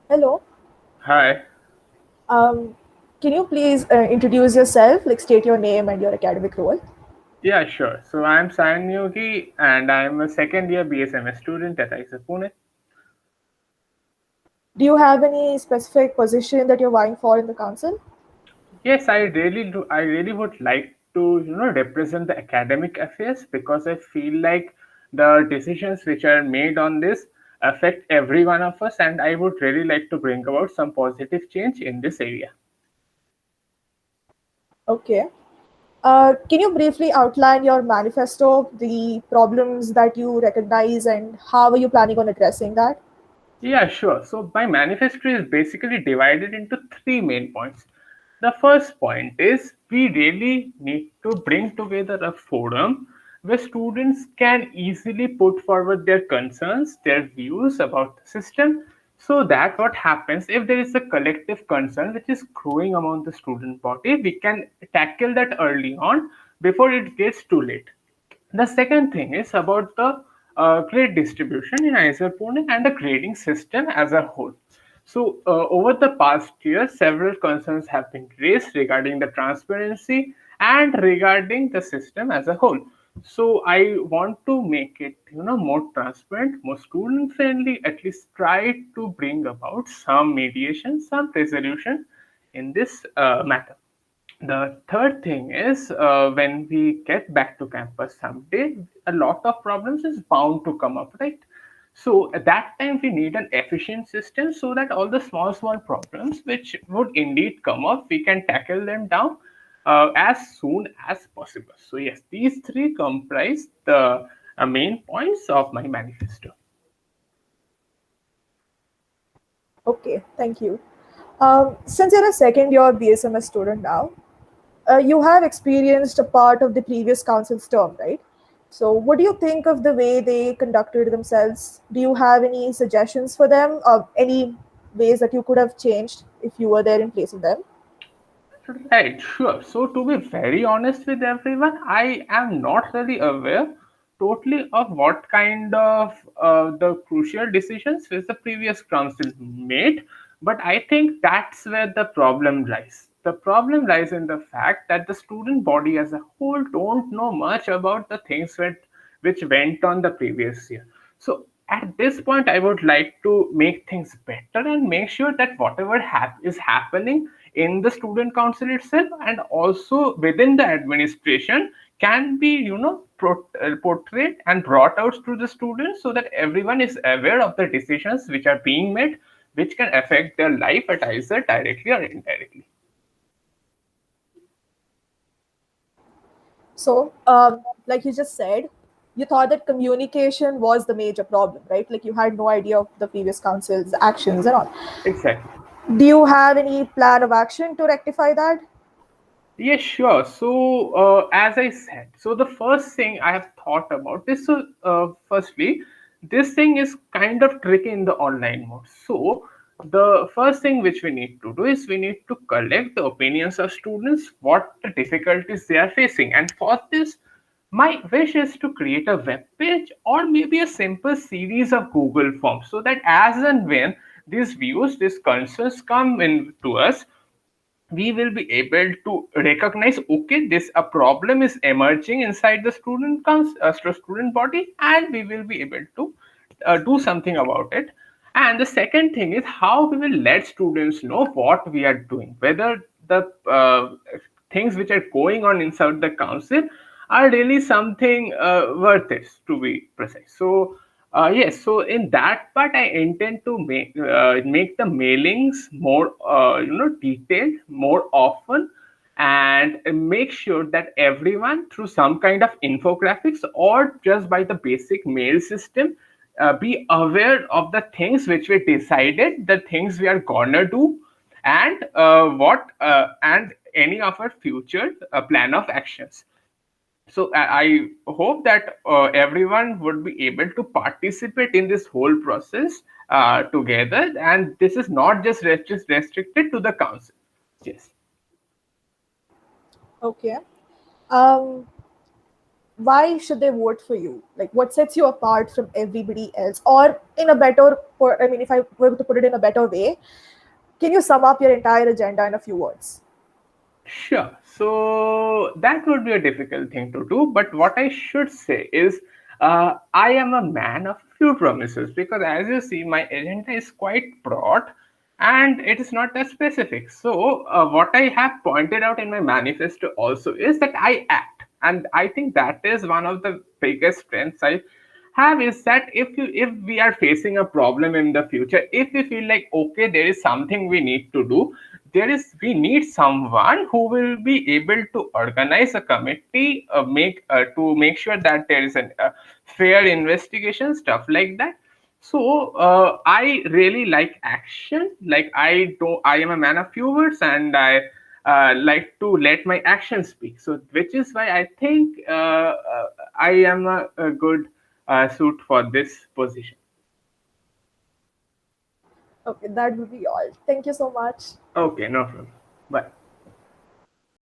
Hello. Hi. Um, can you please introduce yourself, like state your name and your academic role? Yeah, sure. So I'm Sayan Neogi and I'm a second year BSMS student at IISER Pune. Do you have any specific position that you're vying for in the council? Yes, I really do. I really would like to, represent the academic affairs because I feel like the decisions which are made on this affect every one of us, and I would really like to bring about some positive change in this area. Okay. Can you briefly outline your manifesto, the problems that you recognize, and how are you planning on addressing that? Yeah, sure. So my manifesto is basically divided into three main points. The first point is we really need to bring together a forum where students can easily put forward their concerns, their views about the system, so that what happens if there is a collective concern which is growing among the student body, we can tackle that early on before it gets too late. The second thing is about the grade distribution in IISER Pune and the grading system as a whole. So, over the past year, several concerns have been raised regarding the transparency and regarding the system as a whole. So, I want to make it, more transparent, more student friendly. At least try to bring about some mediation, some resolution in this matter. The third thing is when we get back to campus someday, a lot of problems is bound to come up, right? So at that time, we need an efficient system so that all the small problems which would indeed come up, we can tackle them down as soon as possible. So yes, these three comprise the main points of my manifesto. Okay, thank you. Since you're a second year BSMS student now, you have experienced a part of the previous council's term, right? So, what do you think of the way they conducted themselves? Do you have any suggestions for them, or any ways that you could have changed if you were there in place of them? Right, sure. So, to be very honest with everyone, I am not really aware totally of what kind of the crucial decisions which the previous council made, but I think that's where the problem lies. The problem lies in the fact that the student body as a whole don't know much about the things which went on the previous year. So at this point, I would like to make things better and make sure that whatever is happening in the student council itself and also within the administration can be, portrayed and brought out to the students so that everyone is aware of the decisions which are being made, which can affect their life at either directly or indirectly. So, like you just said, you thought that communication was the major problem, right? Like you had no idea of the previous council's actions and all. Exactly. Do you have any plan of action to rectify that? Yes, sure. So, as I said, so the first thing I have thought about is firstly, this thing is kind of tricky in the online mode. So, the first thing which we need to do is we need to collect the opinions of students, what the difficulties they are facing. And for this, my wish is to create a web page or maybe a simple series of Google Forms so that as and when these views, these concerns come in to us, we will be able to recognize, okay, this a problem is emerging inside the student body, and we will be able to do something about it. And the second thing is how we will let students know what we are doing, whether the things which are going on inside the council are really something worth it, to be precise. So yes, so in that part, I intend to make the mailings more, detailed, more often, and make sure that everyone, through some kind of infographics or just by the basic mail system, be aware of the things which we decided, the things we are gonna do, and what and any of our future plan of actions. So I hope that everyone would be able to participate in this whole process together, and this is not just restricted to the council. Yes. Okay. Um, why should they vote for you? Like, what sets you apart from everybody else? Or in a better, I mean, if I were to put it in a better way, can you sum up your entire agenda in a few words? Sure. So that would be a difficult thing to do. But what I should say is, I am a man of few promises because, as you see, my agenda is quite broad and it is not that specific. So, what I have pointed out in my manifesto also is that I act. And I think that is one of the biggest strengths I have, is that if we are facing a problem in the future, if we feel like, okay, there is something we need to do, we need someone who will be able to organize a committee, make to make sure that there is a fair investigation, stuff like that. So I really like action. Like, I am a man of few words, and I like to let my actions speak. So which is why I think I am a good suit for this position. Okay, that would be all. Thank you so much. Okay, no problem. Bye.